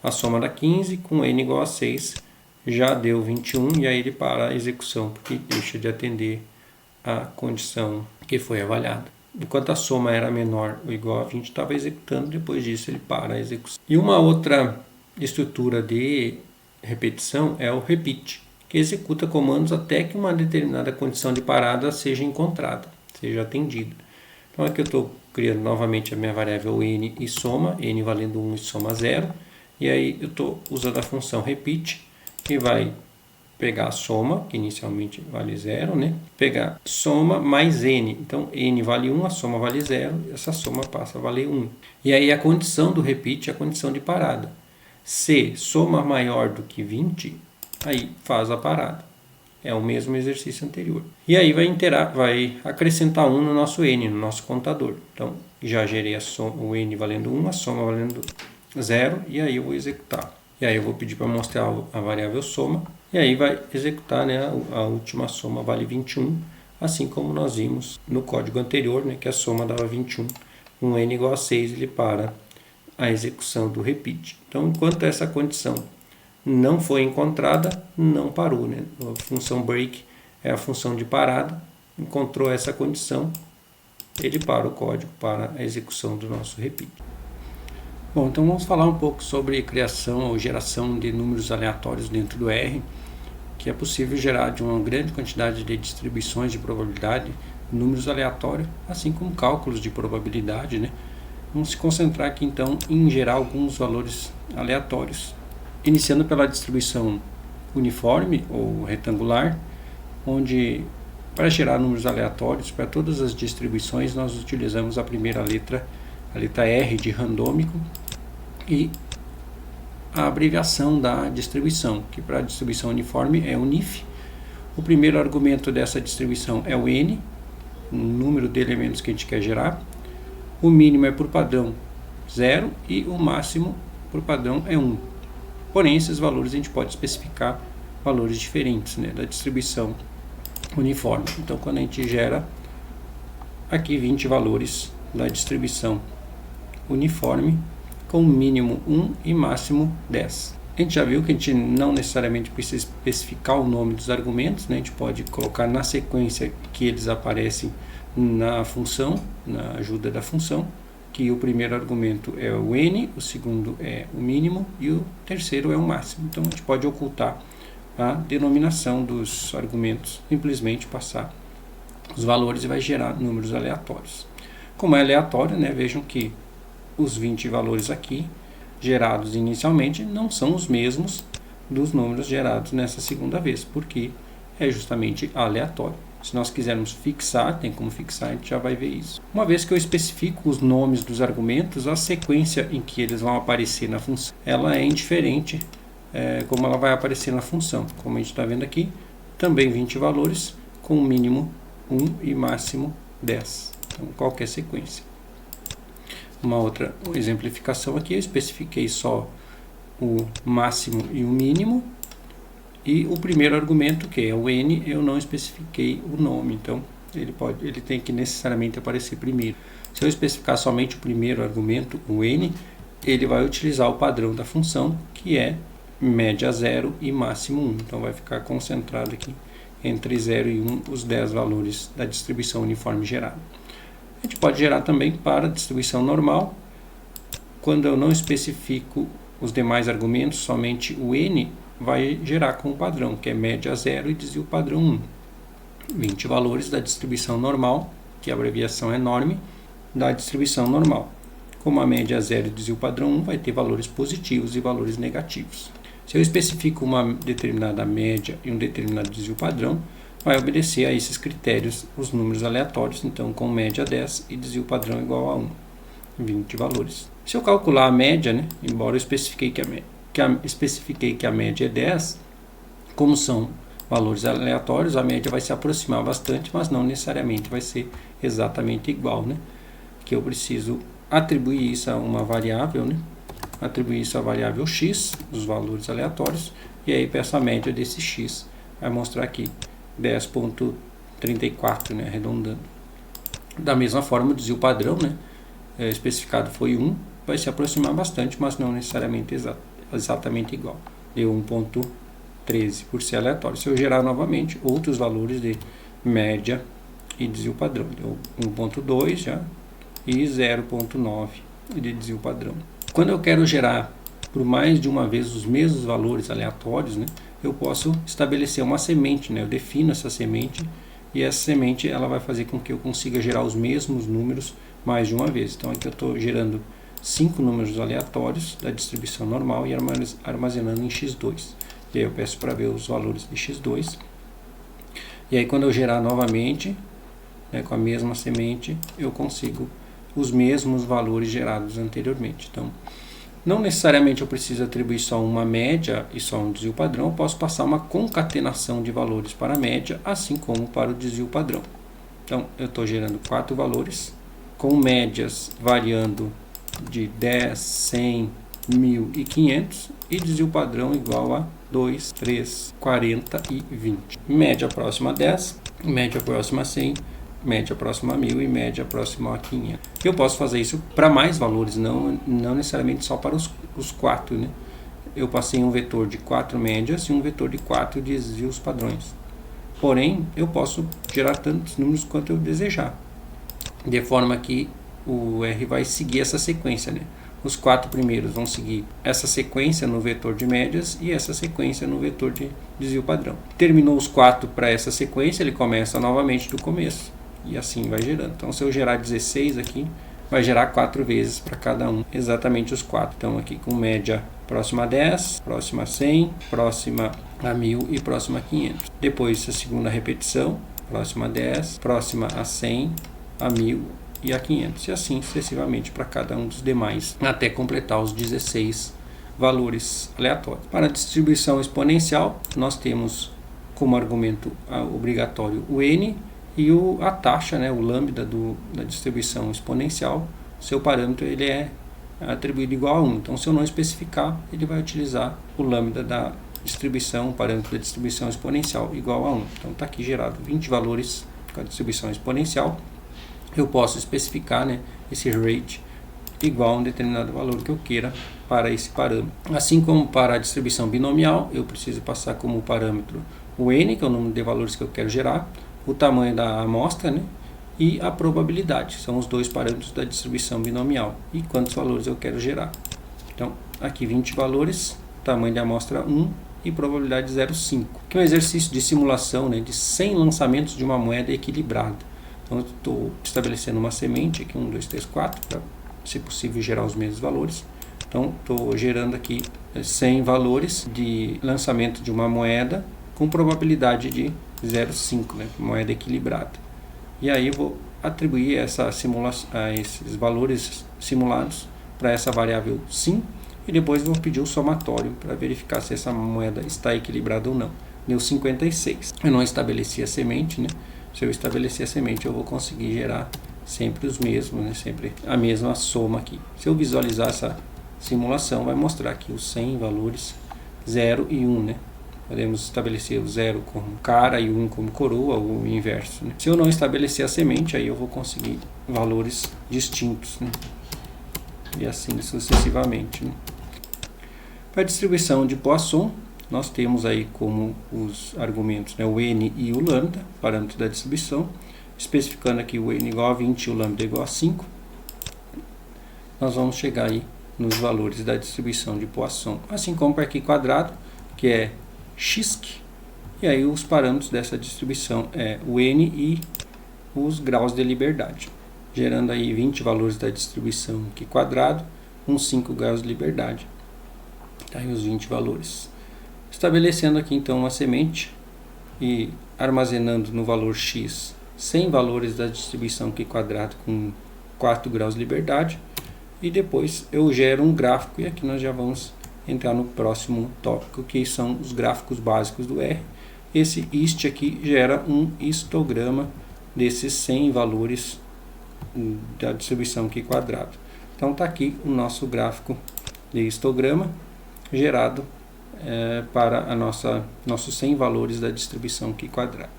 a soma dá 15, com n igual a 6, já deu 21, e aí ele para a execução, porque deixa de atender a condição que foi avaliada. Enquanto a soma era menor ou igual a 20, estava executando, depois disso ele para a execução. E uma outra estrutura de repetição é o repeat, que executa comandos até que uma determinada condição de parada seja encontrada, seja atendida. Então aqui eu estou criando novamente a minha variável n e soma, n valendo 1 e soma 0, e aí eu estou usando a função repeat, que vai pegar a soma, que inicialmente vale 0, né? Pegar soma mais n, então n vale 1, a soma vale 0, essa soma passa a valer 1. E aí a condição do repeat é a condição de parada. Se soma maior do que 20, aí faz a parada. É o mesmo exercício anterior. E aí vai acrescentar 1 no nosso n, no nosso contador. Então, já gerei o n valendo 1, a soma valendo 0, e aí eu vou executar. E aí eu vou pedir para mostrar a variável soma, e aí vai executar, né, a última soma vale 21, assim como nós vimos no código anterior, né, que a soma dava 21. Com n igual a 6, ele para a execução do repeat. Então, enquanto essa condição não foi encontrada, não parou, né? A função break é a função de parada. Encontrou essa condição, ele para o código para a execução do nosso repeat. Bom, então vamos falar um pouco sobre criação ou geração de números aleatórios dentro do R, que é possível gerar de uma grande quantidade de distribuições de probabilidade, números aleatórios, assim como cálculos de probabilidade, né? Vamos se concentrar aqui então em gerar alguns valores aleatórios. Iniciando pela distribuição uniforme ou retangular, onde para gerar números aleatórios, para todas as distribuições, nós utilizamos a primeira letra, a letra R de randômico, e a abreviação da distribuição, que para a distribuição uniforme é UNIF. O primeiro argumento dessa distribuição é o N, o número de elementos que a gente quer gerar. O mínimo é por padrão 0 e o máximo por padrão é 1. Porém, esses valores a gente pode especificar valores diferentes, né, da distribuição uniforme. Então, quando a gente gera aqui 20 valores da distribuição uniforme, com mínimo 1 e máximo 10. A gente já viu que a gente não necessariamente precisa especificar o nome dos argumentos, né? A gente pode colocar na sequência que eles aparecem na função, na ajuda da função, que o primeiro argumento é o n, o segundo é o mínimo e o terceiro é o máximo. Então a gente pode ocultar a denominação dos argumentos, simplesmente passar os valores e vai gerar números aleatórios. Como é aleatório, né, vejam que os 20 valores aqui, gerados inicialmente, não são os mesmos dos números gerados nessa segunda vez, porque é justamente aleatório. Se nós quisermos fixar, tem como fixar, a gente já vai ver isso. Uma vez que eu especifico os nomes dos argumentos, a sequência em que eles vão aparecer na função, ela é indiferente como ela vai aparecer na função. Como a gente está vendo aqui, também 20 valores, com mínimo 1 e máximo 10. Então, qualquer sequência. Uma outra exemplificação aqui, eu especifiquei só o máximo e o mínimo. E o primeiro argumento, que é o n, eu não especifiquei o nome, então ele tem que necessariamente aparecer primeiro. Se eu especificar somente o primeiro argumento, o n, ele vai utilizar o padrão da função, que é média 0 e máximo 1. Então vai ficar concentrado aqui entre 0 e 1 os 10 valores da distribuição uniforme gerada. A gente pode gerar também para a distribuição normal, quando eu não especifico os demais argumentos, somente o n, vai gerar com o padrão, que é média 0 e desvio padrão 1. 20 valores da distribuição normal, que a abreviação é norme, da distribuição normal. Como a média 0 e desvio padrão 1, vai ter valores positivos e valores negativos. Se eu especifico uma determinada média e um determinado desvio padrão, vai obedecer a esses critérios os números aleatórios, então com média 10 e desvio padrão igual a 1. 20 valores. Se eu calcular a média, embora eu especifiquei que a média é 10, como são valores aleatórios, a média vai se aproximar bastante, mas não necessariamente vai ser exatamente igual, que eu preciso atribuir isso a uma variável, atribuir isso à variável x, os valores aleatórios, e aí peço a média desse x, vai mostrar aqui 10.34, arredondando. Da mesma forma, o desvio padrão, especificado foi 1, vai se aproximar bastante, mas não necessariamente exatamente igual. Deu 1.13 por ser aleatório. Se eu gerar novamente outros valores de média e desvio padrão, deu 1.2 já e 0.9 de desvio padrão. Quando eu quero gerar por mais de uma vez os mesmos valores aleatórios, eu posso estabelecer uma semente, eu defino essa semente e essa semente ela vai fazer com que eu consiga gerar os mesmos números mais de uma vez. Então aqui eu estou gerando 5 números aleatórios da distribuição normal e armazenando em x2. E aí eu peço para ver os valores de x2. E aí quando eu gerar novamente, com a mesma semente, eu consigo os mesmos valores gerados anteriormente. Então, não necessariamente eu preciso atribuir só uma média e só um desvio padrão, eu posso passar uma concatenação de valores para a média, assim como para o desvio padrão. Então, eu estou gerando 4 valores, com médias variando de 10, 100, 1000 e 500 e desvio padrão igual a 2, 3, 40 e 20. Média próxima a 10, média próxima a 100, média próxima a 1000 e média próxima a 500. Eu posso fazer isso para mais valores, não necessariamente só para os 4. Eu passei um vetor de 4 médias e um vetor de 4 desvios padrões. Porém, eu posso gerar tantos números quanto eu desejar, de forma que o R vai seguir essa sequência. Os 4 primeiros vão seguir essa sequência no vetor de médias e essa sequência no vetor de desvio padrão. Terminou os 4 para essa sequência, ele começa novamente do começo. E assim vai gerando. Então, se eu gerar 16 aqui, vai gerar 4 vezes para cada um, exatamente os 4. Então, aqui com média próxima a 10, próxima a 100, próxima a 1000 e próxima a 500. Depois, a segunda repetição, próxima a 10, próxima a 100, a 1000 e a 500. E assim sucessivamente para cada um dos demais, até completar os 16 valores aleatórios. Para a distribuição exponencial, nós temos como argumento obrigatório o n, e a taxa, o lambda da distribuição exponencial, seu parâmetro ele é atribuído igual a 1. Então, se eu não especificar, ele vai utilizar o lambda da distribuição, o parâmetro da distribuição exponencial igual a 1. Então, está aqui gerado 20 valores com a distribuição exponencial. Eu posso especificar esse rate igual a um determinado valor que eu queira para esse parâmetro. Assim como para a distribuição binomial, eu preciso passar como parâmetro o n, que é o número de valores que eu quero gerar, o tamanho da amostra, e a probabilidade. São os dois parâmetros da distribuição binomial. E quantos valores eu quero gerar. Então, aqui 20 valores, tamanho de amostra 1 e probabilidade 0,5. Que é um exercício de simulação de 100 lançamentos de uma moeda equilibrada. Então, eu estou estabelecendo uma semente, aqui 1, 2, 3, 4, para, se possível, gerar os mesmos valores. Então, estou gerando aqui 100 valores de lançamento de uma moeda com probabilidade de 0,5, né, moeda equilibrada. E aí eu vou atribuir esses valores simulados para essa variável sim, e depois vou pedir o somatório para verificar se essa moeda está equilibrada ou não. Deu 56. Eu não estabeleci a semente, né? Se eu estabelecer a semente, eu vou conseguir gerar sempre os mesmos, né? Sempre a mesma soma aqui. Se eu visualizar essa simulação, vai mostrar aqui os 100 valores 0 e 1, né? Podemos estabelecer o 0 como cara e o 1 como coroa, ou o inverso, né? Se eu não estabelecer a semente, aí eu vou conseguir valores distintos, né? E assim sucessivamente, né? Para a distribuição de Poisson, nós temos aí como os argumentos, né, o n e o lambda, parâmetro da distribuição, especificando aqui o n igual a 20 e o lambda igual a 5. Nós vamos chegar aí nos valores da distribuição de Poisson, assim como para aqui quadrado, que é xk, e aí os parâmetros dessa distribuição é o n e os graus de liberdade, gerando aí 20 valores da distribuição aqui quadrado, uns 5 graus de liberdade. Tá aí os 20 valores. Estabelecendo aqui então uma semente e armazenando no valor x 100 valores da distribuição aqui quadrado com 4 graus de liberdade, e depois eu gero um gráfico, e aqui nós já vamos entrar no próximo tópico, que são os gráficos básicos do R. Esse hist aqui gera um histograma desses 100 valores da distribuição aqui quadrado. Então está aqui o nosso gráfico de histograma gerado para nossos 100 valores da distribuição aqui quadrado.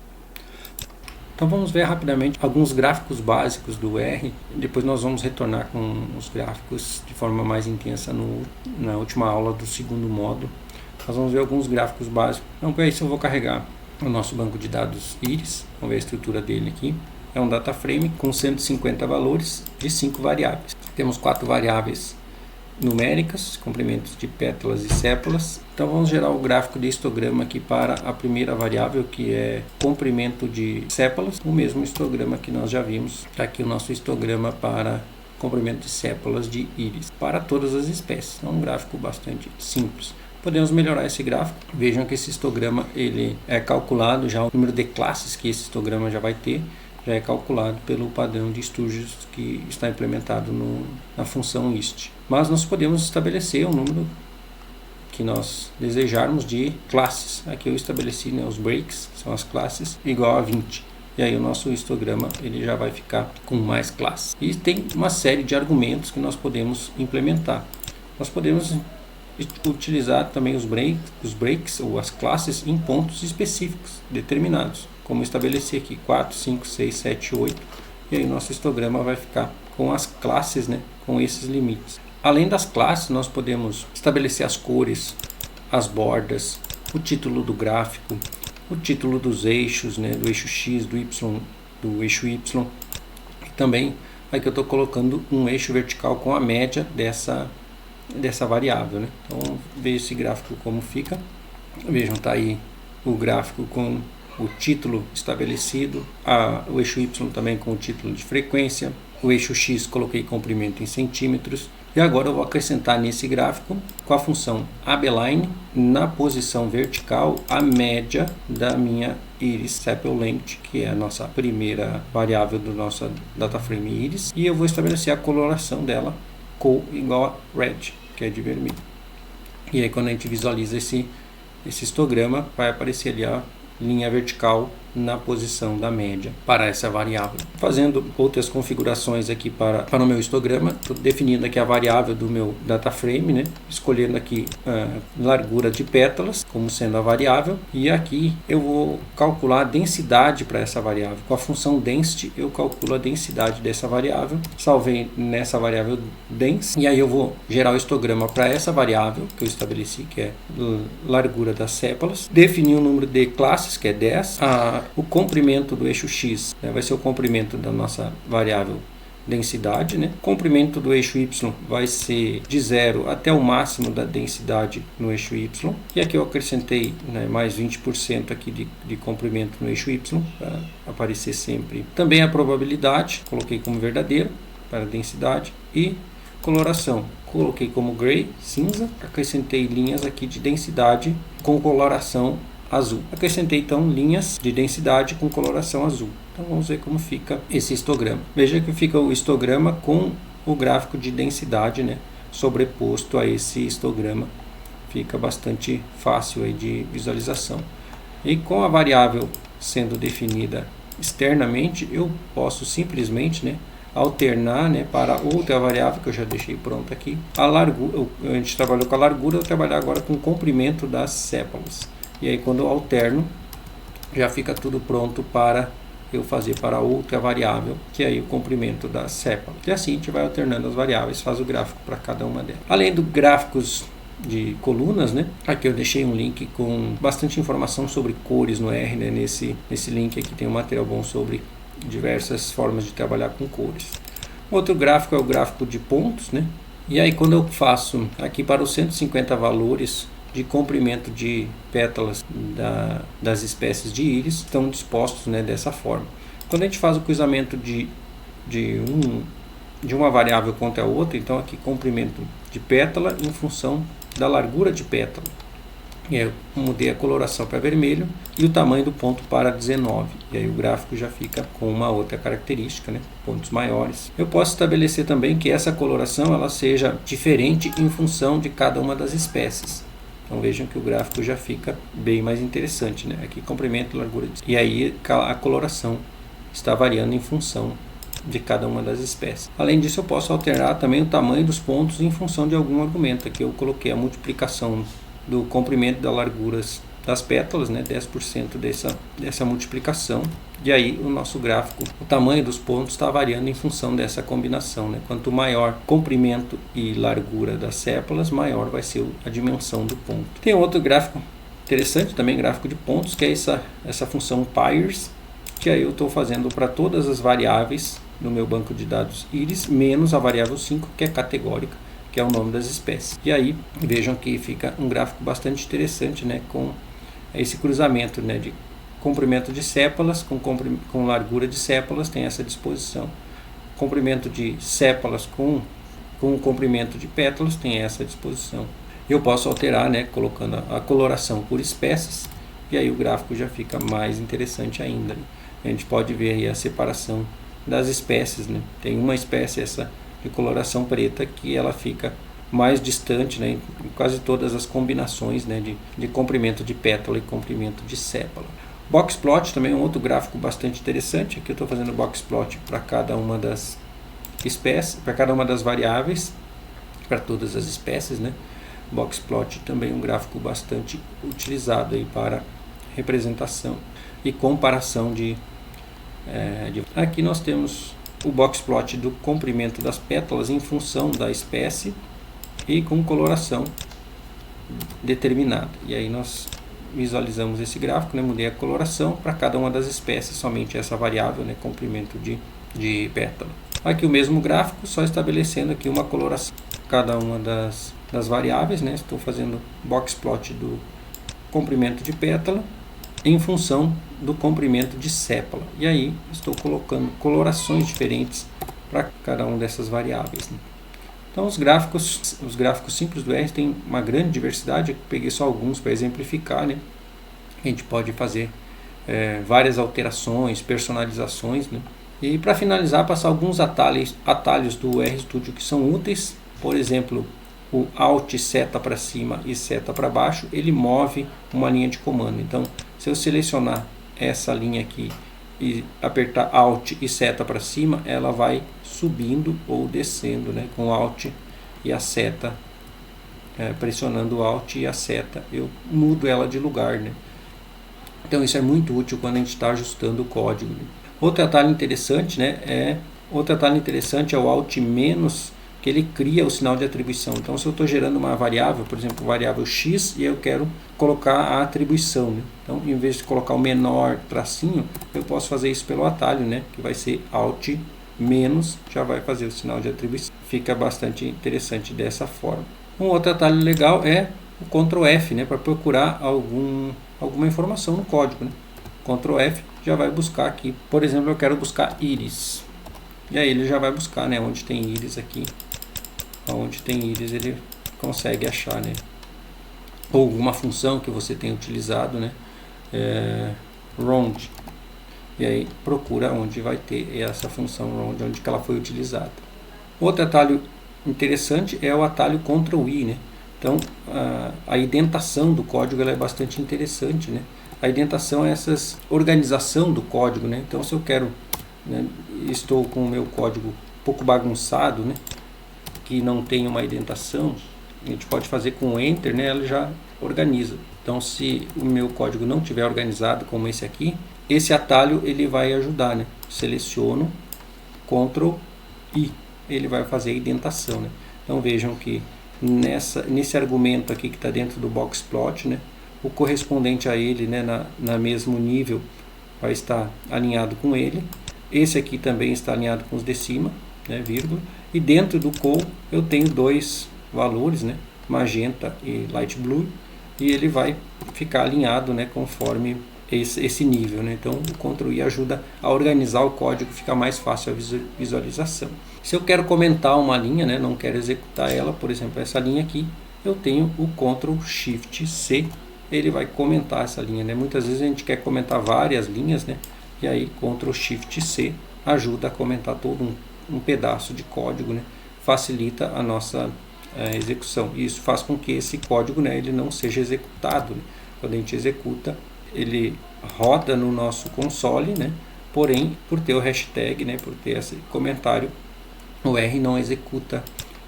Então vamos ver rapidamente alguns gráficos básicos do R, depois nós vamos retornar com os gráficos de forma mais intensa na última aula do segundo módulo. Nós vamos ver alguns gráficos básicos. Então para isso eu vou carregar o nosso banco de dados Iris, vamos ver a estrutura dele aqui. É um data frame com 150 valores de 5 variáveis. Temos 4 variáveis numéricas, comprimentos de pétalas e sépalas. Então vamos gerar o gráfico de histograma aqui para a primeira variável, que é comprimento de sépalas, o mesmo histograma que nós já vimos. Está aqui o nosso histograma para comprimento de sépalas de íris para todas as espécies. É um gráfico bastante simples. Podemos melhorar esse gráfico. Vejam que esse histograma ele é calculado já, o número de classes que esse histograma já vai ter já é calculado pelo padrão de Sturgeon que está implementado na função hist. Mas nós podemos estabelecer o número que nós desejarmos de classes. Aqui eu estabeleci, né, os breaks, que são as classes, igual a 20. E aí o nosso histograma ele já vai ficar com mais classes. E tem uma série de argumentos que nós podemos implementar. Nós podemos utilizar também os breaks ou as classes em pontos específicos, determinados. Como estabelecer aqui 4, 5, 6, 7, 8. E aí o nosso histograma vai ficar com as classes, né, com esses limites. Além das classes, nós podemos estabelecer as cores, as bordas, o título do gráfico, o título dos eixos, né, do eixo X, do Y, do eixo Y. E também aqui eu estou colocando um eixo vertical com a média dessa variável, né? Então vamos ver esse gráfico como fica. Vejam, está aí o gráfico com o título estabelecido, o eixo Y também com o título de frequência, o eixo X coloquei comprimento em centímetros, e agora eu vou acrescentar nesse gráfico com a função abline na posição vertical a média da minha iris sepal length, que é a nossa primeira variável do nosso data frame iris, e eu vou estabelecer a coloração dela cor igual a red, que é de vermelho. E aí quando a gente visualiza esse histograma, vai aparecer ali a linha vertical na posição da média para essa variável. Fazendo outras configurações aqui para o meu histograma, estou definindo aqui a variável do meu data frame, né? Escolhendo aqui a largura de pétalas como sendo a variável, e aqui eu vou calcular a densidade para essa variável. Com a função density eu calculo a densidade dessa variável, salvei nessa variável dense, e aí eu vou gerar o histograma para essa variável que eu estabeleci, que é largura das sépalas, definir o número de classes, que é 10, o comprimento do eixo X, né, vai ser o comprimento da nossa variável densidade, né? O comprimento do eixo Y vai ser de 0 até o máximo da densidade no eixo Y, e aqui eu acrescentei, né, mais 20% aqui de comprimento no eixo Y para aparecer sempre. Também a probabilidade, coloquei como verdadeira para a densidade, e Coloração, coloquei como gray, cinza, acrescentei linhas aqui de densidade com coloração azul. Acrescentei então linhas de densidade com coloração azul. Então vamos ver como fica esse histograma. Veja que fica o histograma com o gráfico de densidade, né, sobreposto a esse histograma. Fica bastante fácil aí de visualização. E com a variável sendo definida externamente, eu posso simplesmente, né, alternar, né, para outra variável que eu já deixei pronta aqui. A largura, a gente trabalhou com a largura, eu vou trabalhar agora com o comprimento das sépalas. E aí quando eu alterno, já fica tudo pronto para eu fazer para outra variável, que é aí o comprimento da sépalas. E assim a gente vai alternando as variáveis, faz o gráfico para cada uma delas. Além do gráficos de colunas, né? Aqui eu deixei um link com bastante informação sobre cores no R, né? Nesse link aqui tem um material bom sobre diversas formas de trabalhar com cores. Outro gráfico é o gráfico de pontos, né? E aí quando eu faço aqui para os 150 valores de comprimento de pétalas das espécies de íris, estão dispostos, né, dessa forma. Quando a gente faz o cruzamento de uma variável contra a outra, então aqui comprimento de pétala em função da largura de pétala. E aí eu mudei a coloração para vermelho e o tamanho do ponto para 19. E aí o gráfico já fica com uma outra característica, né? Pontos maiores. Eu posso estabelecer também que essa coloração ela seja diferente em função de cada uma das espécies. Então vejam que o gráfico já fica bem mais interessante, né? Aqui comprimento, largura. E aí a coloração está variando em função de cada uma das espécies. Além disso, eu posso alterar também o tamanho dos pontos em função de algum argumento. Aqui eu coloquei a multiplicação do comprimento das larguras das pétalas, né? 10% dessa multiplicação. E aí o nosso gráfico, o tamanho dos pontos está variando em função dessa combinação, né? Quanto maior comprimento e largura das sépalas, maior vai ser a dimensão do ponto. Tem outro gráfico interessante também, gráfico de pontos, que é essa função pairs, que aí eu estou fazendo para todas as variáveis no meu banco de dados íris, menos a variável 5, que é categórica, que é o nome das espécies. E aí vejam que fica um gráfico bastante interessante, né, com esse cruzamento, né, de comprimento de sépalas com largura de sépalas, tem essa disposição. Comprimento de sépalas com comprimento de pétalas, tem essa disposição. Eu posso alterar, né, colocando a coloração por espécies, e aí o gráfico já fica mais interessante ainda, né? A gente pode ver aí a separação das espécies, né? Tem uma espécie, essa de coloração preta, que ela fica mais distante, né, em quase todas as combinações, né, de comprimento de pétala e comprimento de sépala. Boxplot também é um outro gráfico bastante interessante. Aqui eu estou fazendo boxplot para cada uma das espécies, para cada uma das variáveis, para todas as espécies, né. Boxplot também é um gráfico bastante utilizado aí para representação e comparação Aqui nós temos o boxplot do comprimento das pétalas em função da espécie e com coloração determinada. E aí nós visualizamos esse gráfico, né? Mudei a coloração para cada uma das espécies, somente essa variável, né? Comprimento de pétala. Aqui o mesmo gráfico, só estabelecendo aqui uma coloração cada uma das variáveis, né? Estou fazendo boxplot do comprimento de pétala em função do comprimento de sépala. E aí estou colocando colorações diferentes para cada uma dessas variáveis, né? Então os gráficos simples do R tem uma grande diversidade. Eu peguei só alguns para exemplificar, né? A gente pode fazer várias alterações, personalizações, né? E para finalizar, passar alguns atalhos do RStudio que são úteis. Por exemplo, o Alt seta para cima e seta para baixo, ele move uma linha de comando. Então, se eu selecionar essa linha aqui e apertar Alt e seta para cima, ela vai subindo ou descendo, né? Com o Alt e a seta, pressionando o Alt e a seta, eu mudo ela de lugar, né? Então isso é muito útil quando a gente está ajustando o código, né? Outro atalho interessante, né, é o Alt menos, que ele cria o sinal de atribuição. Então se eu estou gerando uma variável, por exemplo, variável x, e eu quero colocar a atribuição, né? Então em vez de colocar o menor tracinho, eu posso fazer isso pelo atalho, né, que vai ser Alt menos, já vai fazer o sinal de atribuição. Fica bastante interessante dessa forma. Um outro atalho legal é o Ctrl F, né, para procurar alguma informação no código, né? Ctrl F já vai buscar aqui. Por exemplo, eu quero buscar íris. E aí ele já vai buscar, né, onde tem íris aqui onde tem íris ele consegue achar, né? Ou alguma função que você tenha utilizado, né? Round. E aí procura onde vai ter essa função round, onde que ela foi utilizada. Outro atalho interessante é o atalho Ctrl+I, né? Então a indentação do código ela é bastante interessante, né? A indentação é essa organização do código, né? Então se eu quero, né, estou com o meu código um pouco bagunçado, né, que não tem uma indentação, a gente pode fazer com Enter, né, ela já organiza. Então se o meu código não estiver organizado como esse aqui, esse atalho ele vai ajudar, né? Seleciono Ctrl+I, ele vai fazer a indentação, né? Então vejam que nesse argumento aqui que está dentro do boxplot, né, o correspondente a ele, né, na mesmo nível vai estar alinhado com ele. Esse aqui também está alinhado com os de cima, né, vírgula. E dentro do call eu tenho dois valores, né, magenta e light blue, e ele vai ficar alinhado, né, conforme esse nível, né? Então o Ctrl+I ajuda a organizar o código, fica mais fácil a visualização. Se eu quero comentar uma linha, né, não quero executar ela, por exemplo, essa linha aqui, eu tenho o Ctrl+Shift+C, ele vai comentar essa linha, né? Muitas vezes a gente quer comentar várias linhas, né? E aí Ctrl+Shift+C ajuda a comentar todo um pedaço de código, né? Facilita a nossa execução. E isso faz com que esse código, né, ele não seja executado, né? Quando a gente executa, ele roda no nosso console, né? Porém, por ter o hashtag, né, por ter esse comentário, o R não executa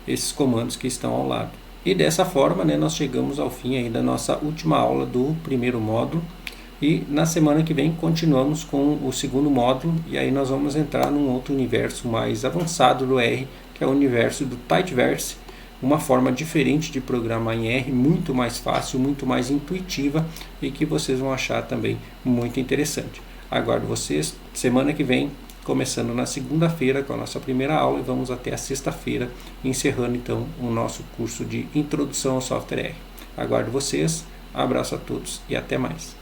esses comandos que estão ao lado. E dessa forma, né, nós chegamos ao fim aí da nossa última aula do primeiro módulo. E na semana que vem continuamos com o segundo módulo, e aí nós vamos entrar num outro universo mais avançado do R, que é o universo do Tidyverse, uma forma diferente de programar em R, muito mais fácil, muito mais intuitiva, e que vocês vão achar também muito interessante. Aguardo vocês semana que vem, começando na segunda-feira com a nossa primeira aula, e vamos até a sexta-feira, encerrando então o nosso curso de Introdução ao Software R. Aguardo vocês, abraço a todos e até mais.